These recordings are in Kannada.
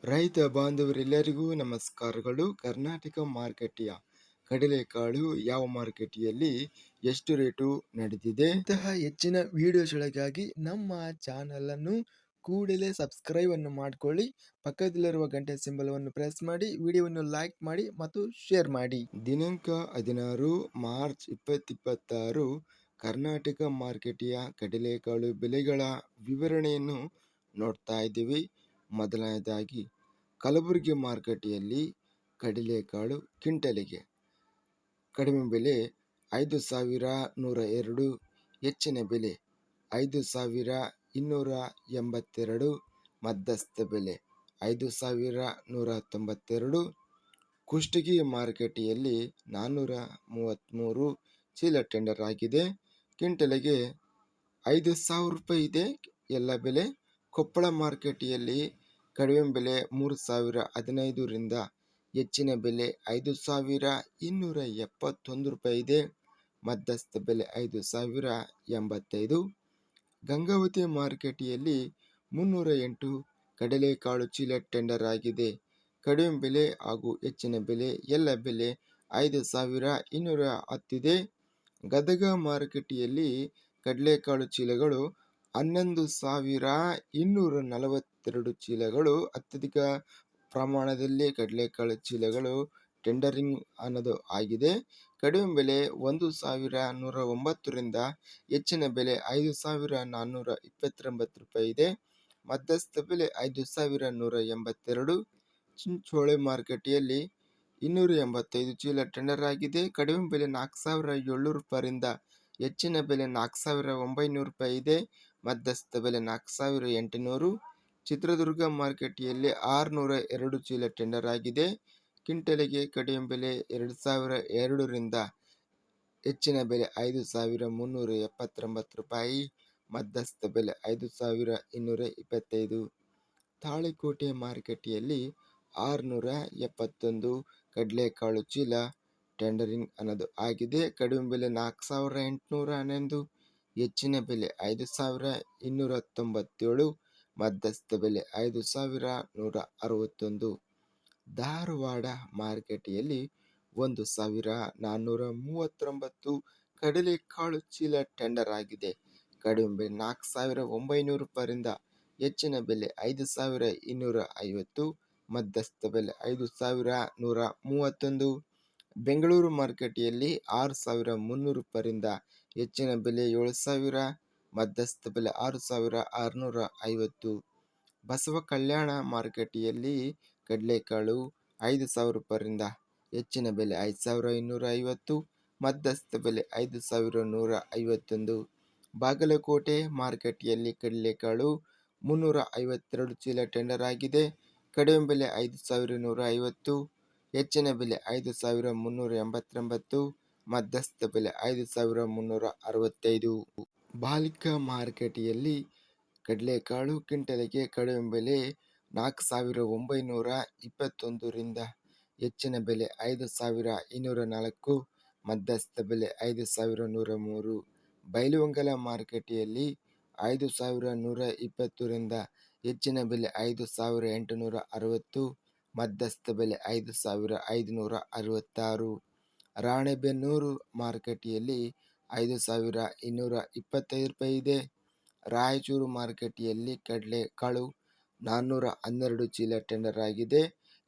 ರೈತ ಬಾಂಧವರೆಲ್ಲರಿಗೂ ನಮಸ್ಕಾರಗಳು. ಕರ್ನಾಟಕ ಮಾರುಕಟ್ಟೆಯ ಕಡಲೆಕಾಳು ಯಾವ ಮಾರುಕಟ್ಟೆಯಲ್ಲಿ ಎಷ್ಟು ರೇಟು ನಡೆದಿದೆ? ಇಂತಹ ಹೆಚ್ಚಿನ ವಿಡಿಯೋಸ್ಗಳಿಗಾಗಿ ನಮ್ಮ ಚಾನಲ್ ಅನ್ನು ಕೂಡಲೇ ಸಬ್ಸ್ಕ್ರೈಬ್ ಅನ್ನು ಮಾಡಿಕೊಳ್ಳಿ. ಪಕ್ಕದಲ್ಲಿರುವ ಗಂಟೆ ಸಿಂಬಲವನ್ನು ಪ್ರೆಸ್ ಮಾಡಿ, ವಿಡಿಯೋವನ್ನು ಲೈಕ್ ಮಾಡಿ ಮತ್ತು ಶೇರ್ ಮಾಡಿ. ದಿನಾಂಕ 16 ಮಾರ್ಚ್ 2026 ಕರ್ನಾಟಕ ಮಾರುಕಟ್ಟೆಯ ಕಡಲೆಕಾಳು ಬೆಲೆಗಳ ವಿವರಣೆಯನ್ನು ನೋಡ್ತಾ ಇದ್ದೀವಿ. ಮೊದಲನೇದಾಗಿ ಕಲಬುರಗಿ ಮಾರುಕಟ್ಟೆಯಲ್ಲಿ ಕಡಲೆಕಾಳು ಕ್ವಿಂಟಲಿಗೆ ಕಡಿಮೆ ಬೆಲೆ 5,102, ಹೆಚ್ಚಿನ ಬೆಲೆ 5,282, ಮಧ್ಯಸ್ಥ ಬೆಲೆ 5,192. ಕುಷ್ಟಗಿ ಮಾರುಕಟ್ಟೆಯಲ್ಲಿ 433 ಚೀಲ ಟೆಂಡರ್ ಆಗಿದೆ. ಕ್ವಿಂಟಲಿಗೆ 5,000 ರೂಪಾಯಿ ಇದೆ ಎಲ್ಲ ಬೆಲೆ. ಕೊಪ್ಪಳ ಮಾರುಕಟ್ಟೆಯಲ್ಲಿ ಕಡಿಮೆ ಬೆಲೆ 3,015ರಿಂದ ಹೆಚ್ಚಿನ ಬೆಲೆ 5,271 ರೂಪಾಯಿ ಇದೆ. ಮಧ್ಯಸ್ಥ ಬೆಲೆ 5,085. ಗಂಗಾವತಿ ಮಾರುಕಟ್ಟೆಯಲ್ಲಿ 308 ಕಡಲೆಕಾಳು ಚೀಲ ಟೆಂಡರ್ ಆಗಿದೆ. ಕಡಿಮೆ ಬೆಲೆ ಹಾಗೂ ಹೆಚ್ಚಿನ ಬೆಲೆ ಎಲ್ಲ ಬೆಲೆ 5,210 ಇದೆ. ಗದಗ ಮಾರುಕಟ್ಟೆಯಲ್ಲಿ ಕಡಲೆಕಾಳು ಚೀಲಗಳು 11,242 ಚೀಲಗಳು. ಅತ್ಯಧಿಕ ಪ್ರಮಾಣದಲ್ಲಿ ಕಡಲೆಕಾಳು ಚೀಲಗಳು ಟೆಂಡರಿಂಗ್ ಅನ್ನೋದು ಆಗಿದೆ. ಕಡಿಮೆ ಬೆಲೆ 1,109ರಿಂದ ಹೆಚ್ಚಿನ ಬೆಲೆ 5,429 ರೂಪಾಯಿ ಇದೆ. ಮಧ್ಯಸ್ಥ ಬೆಲೆ 5,182. ಚಿಂಚೋಳಿ ಮಾರುಕಟ್ಟೆಯಲ್ಲಿ 285 ಚೀಲ ಟೆಂಡರ್ ಆಗಿದೆ. ಕಡಿಮೆ ಬೆಲೆ 4,700 ರೂಪಾಯಿಯಿಂದ ಹೆಚ್ಚಿನ ಬೆಲೆ 4,900 ರೂಪಾಯಿ ಇದೆ. ಮಧ್ಯಸ್ಥ ಬೆಲೆ 4,800. ಚಿತ್ರದುರ್ಗ ಮಾರುಕಟ್ಟೆಯಲ್ಲಿ 602 ಚೀಲ ಟೆಂಡರ್ ಆಗಿದೆ. ಕ್ವಿಂಟಲಿಗೆ ಕಡಿಮೆ ಬೆಲೆ 2,002ರಿಂದ ಹೆಚ್ಚಿನ ಬೆಲೆ 5,379 ರೂಪಾಯಿ. ಮಧ್ಯಸ್ಥ ಬೆಲೆ 5,225. ತಾಳಿಕೋಟೆ ಮಾರುಕಟ್ಟೆಯಲ್ಲಿ 671 ಕಡಲೆಕಾಳು ಚೀಲ ಟೆಂಡರಿಂಗ್ ಅನ್ನೋದು ಆಗಿದೆ. ಕಡಿಮೆ ಬೆಲೆ 4,811, ಹೆಚ್ಚಿನ ಬೆಲೆ 5,297, ಮಧ್ಯಸ್ಥ ಬೆಲೆ 5,161. ಧಾರವಾಡ ಮಾರುಕಟ್ಟೆಯಲ್ಲಿ 1,439 ಕಡಲೆಕಾಳು ಚೀಲ ಟೆಂಡರ್ ಆಗಿದೆ. ಕಡಿಮೆ ಬೆಲೆ 4,900 ರೂಪಾಯಿರಿಂದ ಹೆಚ್ಚಿನ ಬೆಲೆ 5,250, ಮಧ್ಯಸ್ಥ ಬೆಲೆ 5,131. ಬೆಂಗಳೂರು ಮಾರುಕಟ್ಟೆಯಲ್ಲಿ 6,300 ರೂಪಾಯಿರಿಂದ ಹೆಚ್ಚಿನ ಬೆಲೆ 7,000, ಮಧ್ಯಸ್ಥ ಬೆಲೆ 6,650. ಬಸವ ಕಲ್ಯಾಣ ಮಾರುಕಟ್ಟೆಯಲ್ಲಿ ಕಡಲೆಕಾಳು 5,000 ರೂಪಾಯಿರಿಂದ ಹೆಚ್ಚಿನ ಬೆಲೆ 5,250, ಮಧ್ಯಸ್ಥ ಬೆಲೆ 5,151. ಬಾಗಲಕೋಟೆ ಮಾರುಕಟ್ಟೆಯಲ್ಲಿ ಕಡಲೆಕಾಳು 352 ಚೀಲ ಟೆಂಡರ್ ಆಗಿದೆ. ಕಡಿಮೆ ಬೆಲೆ 5,150, ಹೆಚ್ಚಿನ ಬೆಲೆ 5,389, ಮಧ್ಯಸ್ಥ ಬೆಲೆ 5,365. ಬಾಲಿಕ ಮಾರುಕಟ್ಟೆಯಲ್ಲಿ ಕಡಲೆಕಾಳು ಕ್ವಿಂಟಲಿಗೆ ಕಡಿಮೆ ಬೆಲೆ 4,921ರಿಂದ ಹೆಚ್ಚಿನ ಬೆಲೆ 5,204, ಮಧ್ಯಸ್ಥ ಬೆಲೆ 5,103. ಬೈಲಹೊಂಗಲ ಮಾರುಕಟ್ಟೆಯಲ್ಲಿ 5,120ರಿಂದ ಹೆಚ್ಚಿನ ಬೆಲೆ 5,860, ಮಧ್ಯಸ್ಥ ಬೆಲೆ 5,566. ರಾಣೆಬೆನ್ನೂರು ಮಾರುಕಟ್ಟೆಯಲ್ಲಿ 5,225 ರೂಪಾಯಿ ಇದೆ. ರಾಯಚೂರು ಮಾರುಕಟ್ಟೆಯಲ್ಲಿ ಕಡಲೆಕಾಳು 412 ಚೀಲ ಟೆಂಡರ್ ಆಗಿದೆ.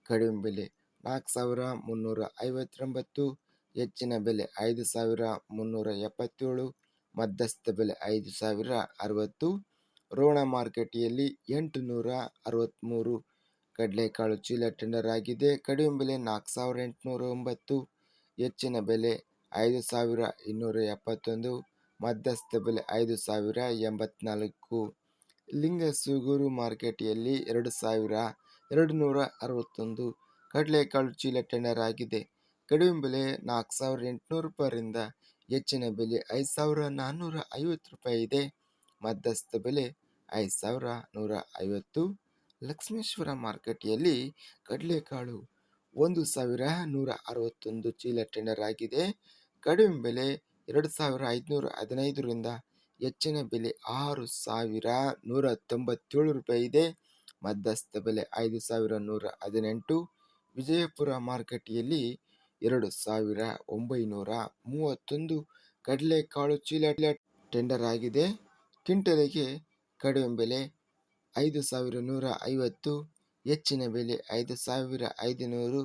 ಕಡಿಮೆ ಬೆಲೆ 4,359, ಹೆಚ್ಚಿನ ಬೆಲೆ 5,377, ಮಧ್ಯಸ್ಥ ಬೆಲೆ 5,060. ರೋಣ ಮಾರುಕಟ್ಟೆಯಲ್ಲಿ 863 ಕಡಲೆಕಾಳು ಚೀಲ ಟೆಂಡರ್ ಆಗಿದೆ. ಕಡಿಮೆ ಬೆಲೆ 4,809, ಹೆಚ್ಚಿನ ಬೆಲೆ 5,271, ಮಧ್ಯಸ್ಥ ಬೆಲೆ 5,084. ಲಿಂಗಸೂಗೂರು ಮಾರುಕಟ್ಟೆಯಲ್ಲಿ 2,261 ಕಡಲೆಕಾಳು ಚೀಲ ಟೆಂಡರ್ ಆಗಿದೆ. ಕಡಿಮೆ ಬೆಲೆ 4,800 ರೂಪಾಯಿರಿಂದ ಹೆಚ್ಚಿನ ಬೆಲೆ 5,450 ರೂಪಾಯಿ ಇದೆ. ಮಧ್ಯಸ್ಥ ಬೆಲೆ 5,150. ಲಕ್ಷ್ಮೇಶ್ವರ ಮಾರುಕಟ್ಟೆಯಲ್ಲಿ ಕಡಲೆಕಾಳು 1,161 ಚೀಲ ಟೆಂಡರ್ ಆಗಿದೆ. ಕಡಿಮೆ ಬೆಲೆ 2,515ರಿಂದ ಹೆಚ್ಚಿನ ಬೆಲೆ 6,197 ರೂಪಾಯಿ ಇದೆ. ಮಧ್ಯಸ್ಥ ಬೆಲೆ 5,118. ವಿಜಯಪುರ ಮಾರುಕಟ್ಟೆಯಲ್ಲಿ 2,931 ಕಡಲೆಕಾಳು ಚೀಲ ಟೆಂಡರ್ ಆಗಿದೆ. ಕ್ವಿಂಟಲಿಗೆ ಕಡಿಮೆ ಬೆಲೆ 5,150, ಹೆಚ್ಚಿನ ಬೆಲೆ 5,500,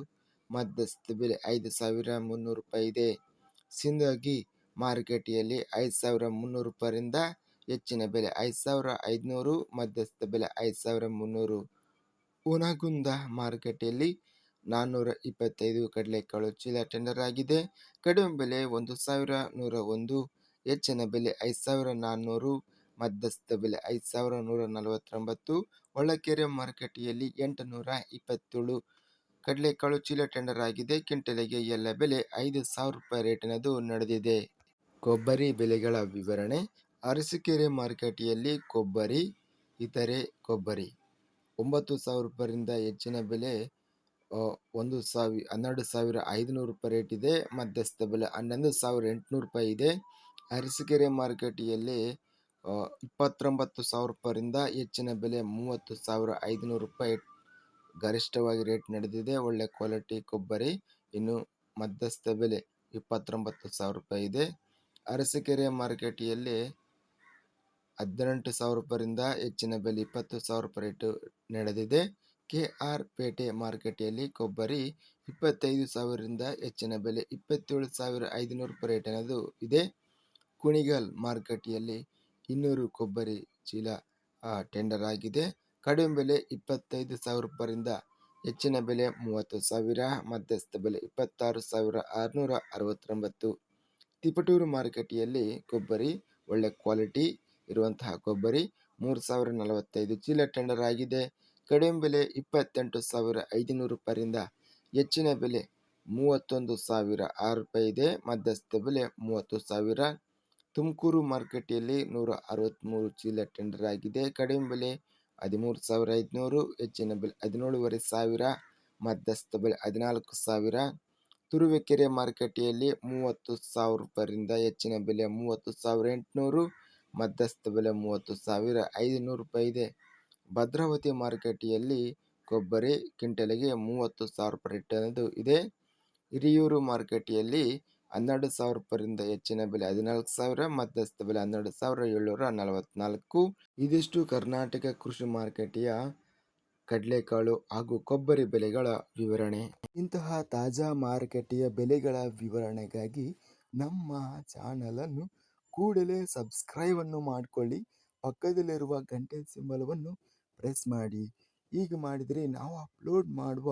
ಮಧ್ಯಸ್ಥ ಬೆಲೆ 5,300 ರೂಪಾಯಿ ಇದೆ. ಸಿಂದಗಿ ಮಾರುಕಟ್ಟೆಯಲ್ಲಿ 5,300 ರೂಪಾಯಿಯಿಂದ ಹೆಚ್ಚಿನ ಬೆಲೆ 5,500, ಮಧ್ಯಸ್ಥ ಬೆಲೆ 5,300. ಹುನಗುಂದ ಮಾರುಕಟ್ಟೆಯಲ್ಲಿ 425 ಕಡಲೆಕಾಳು ಚೀಲ ಟೆಂಡರ್ ಆಗಿದೆ. ಕಡಿಮೆ ಬೆಲೆ 1,101, ಹೆಚ್ಚಿನ ಬೆಲೆ 5,400, ಮಧ್ಯಸ್ಥ ಬೆಲೆ 5,149. ಹೊಳಲ್ಕೆರೆ ಮಾರುಕಟ್ಟೆಯಲ್ಲಿ 827 ಕಡಲೆಕಾಳು ಚೀಲ ಟೆಂಡರ್ ಆಗಿದೆ. ಕ್ವಿಂಟಲಿಗೆ ಎಲ್ಲ ಬೆಲೆ 5,000 ರೂಪಾಯಿ ರೇಟಿನದು ನಡೆದಿದೆ. ಕೊಬ್ಬರಿ ಬೆಲೆಗಳ ವಿವರಣೆ. ಅರಸೀಕೆರೆ ಮಾರುಕಟ್ಟೆಯಲ್ಲಿ ಕೊಬ್ಬರಿ, ಇತರೆ ಕೊಬ್ಬರಿ 9,000 ರೂಪಾಯಿಯಿಂದ ಹೆಚ್ಚಿನ ಬೆಲೆ 12,500 ರೂಪಾಯಿ ರೇಟ್ ಇದೆ. ಮಧ್ಯಸ್ಥ ಬೆಲೆ 11,800 ರೂಪಾಯಿ ಇದೆ. ಅರಸೀಕೆರೆ ಮಾರುಕಟ್ಟೆಯಲ್ಲಿ 29,000 ರೂಪಾಯಿಯಿಂದ ಹೆಚ್ಚಿನ ಬೆಲೆ 30,500 ರೂಪಾಯಿ ಗರಿಷ್ಠವಾಗಿ ರೇಟ್ ನಡೆದಿದೆ. ಒಳ್ಳೆ ಕ್ವಾಲಿಟಿ ಕೊಬ್ಬರಿ. ಇನ್ನು ಮಧ್ಯಸ್ಥ ಬೆಲೆ 29,000 ರೂಪಾಯಿ ಇದೆ. ಅರಸೀಕೆರೆ ಮಾರುಕಟ್ಟೆಯಲ್ಲಿ 18,000 ರೂಪಾಯಿಯಿಂದ ಹೆಚ್ಚಿನ ಬೆಲೆ 20,000 ರೂಪಾಯಿ ರೇಟ್ ನಡೆದಿದೆ. KR ಪೇಟೆ ಮಾರುಕಟ್ಟೆಯಲ್ಲಿ ಕೊಬ್ಬರಿ 25,000ರಿಂದ ಹೆಚ್ಚಿನ ಬೆಲೆ 27,500 ರೂಪಾಯಿ ರೇಟ್ ಅನ್ನೋದು ಇದೆ. ಕುಣಿಗಲ್ ಮಾರುಕಟ್ಟೆಯಲ್ಲಿ 200 ಕೊಬ್ಬರಿ ಚೀಲ ಟೆಂಡರ್ ಆಗಿದೆ. ಕಡಿಮೆ ಬೆಲೆ 25,000 ರೂಪಾಯಿಯಿಂದ ಹೆಚ್ಚಿನ ಬೆಲೆ 30,000, ಮಧ್ಯಸ್ಥ ಬೆಲೆ 26,669. ತಿಪಟೂರು ಮಾರುಕಟ್ಟೆಯಲ್ಲಿ ಕೊಬ್ಬರಿ ಒಳ್ಳೆ ಕ್ವಾಲಿಟಿ ಇರುವಂತಹ ಕೊಬ್ಬರಿ 3,045 ಚೀಲ ಟೆಂಡರ್ ಆಗಿದೆ. ಕಡಿಮೆ ಬೆಲೆ 28,500 ರೂಪಾಯಿಯಿಂದ ಹೆಚ್ಚಿನ ಬೆಲೆ 31,006 ರೂಪಾಯಿ ಇದೆ. ಮಧ್ಯಸ್ಥ ಬೆಲೆ 30,000. ತುಮಕೂರು ಮಾರುಕಟ್ಟೆಯಲ್ಲಿ 163 ಚೀಲ ಟೆಂಡರ್ ಆಗಿದೆ. ಕಡಿಮೆ ಬೆಲೆ 13,500, ಹೆಚ್ಚಿನ ಬೆಲೆ 17,500, ಮಧ್ಯಸ್ಥ ಬೆಲೆ 14,000. ತುರುವೇಕೆರೆ ಮಾರುಕಟ್ಟೆಯಲ್ಲಿ 30,000 ರೂಪಾಯಿಯಿಂದ ಹೆಚ್ಚಿನ ಬೆಲೆ 30,800, ಮಧ್ಯಸ್ಥ ಬೆಲೆ 30,500 ರೂಪಾಯಿ ಇದೆ. ಭದ್ರಾವತಿ ಮಾರುಕಟ್ಟೆಯಲ್ಲಿ ಕೊಬ್ಬರಿ ಕ್ವಿಂಟಲಿಗೆ 30,000 ರೂಪಾಯಿ ರೇಟ್ ಅನ್ನೋದು ಇದೆ. ಹಿರಿಯೂರು ಮಾರುಕಟ್ಟೆಯಲ್ಲಿ 12,000 ರೂಪಾಯಿಯಿಂದ ಹೆಚ್ಚಿನ ಬೆಲೆ 14,000, ಮಧ್ಯಸ್ಥ ಬೆಲೆ 12,744. ಇದಿಷ್ಟು ಕರ್ನಾಟಕ ಕೃಷಿ ಮಾರುಕಟ್ಟೆಯ ಕಡಲೆಕಾಳು ಹಾಗೂ ಕೊಬ್ಬರಿ ಬೆಲೆಗಳ ವಿವರಣೆ. ಇಂತಹ ತಾಜಾ ಮಾರುಕಟ್ಟೆಯ ಬೆಲೆಗಳ ವಿವರಣೆಗಾಗಿ ನಮ್ಮ ಚಾನಲನ್ನು ಕೂಡಲೇ ಸಬ್ಸ್ಕ್ರೈಬನ್ನು ಮಾಡಿಕೊಳ್ಳಿ. ಪಕ್ಕದಲ್ಲಿರುವ ಗಂಟೆ ಸಿಂಬಲವನ್ನು ಪ್ರೆಸ್ ಮಾಡಿ. ಹೀಗೆ ಮಾಡಿದರೆ ನಾವು ಅಪ್ಲೋಡ್ ಮಾಡುವ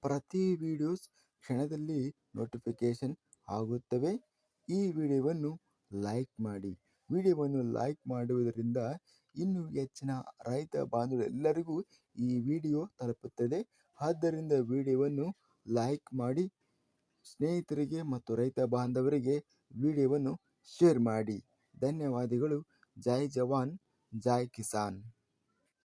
ಪ್ರತಿ ವಿಡಿಯೋಸ್ ಕ್ಷಣದಲ್ಲಿ ನೋಟಿಫಿಕೇಶನ್ ಆಗುತ್ತವೆ. ಈ ವಿಡಿಯೋವನ್ನು ಲೈಕ್ ಮಾಡಿ. ವಿಡಿಯೋವನ್ನು ಲೈಕ್ ಮಾಡುವುದರಿಂದ ಇನ್ನೂ ಹೆಚ್ಚಿನ ರೈತ ಬಾಂಧವರೆಲ್ಲರಿಗೂ ಈ ವಿಡಿಯೋ ತಲುಪುತ್ತದೆ. ಆದ್ದರಿಂದ ವಿಡಿಯೋವನ್ನು ಲೈಕ್ ಮಾಡಿ, ಸ್ನೇಹಿತರಿಗೆ ಮತ್ತು ರೈತ ಬಾಂಧವರಿಗೆ ವಿಡಿಯೋವನ್ನು ಶೇರ್ ಮಾಡಿ. ಧನ್ಯವಾದಗಳು. ಜೈ ಜವಾನ್, ಜೈ ಕಿಸಾನ್.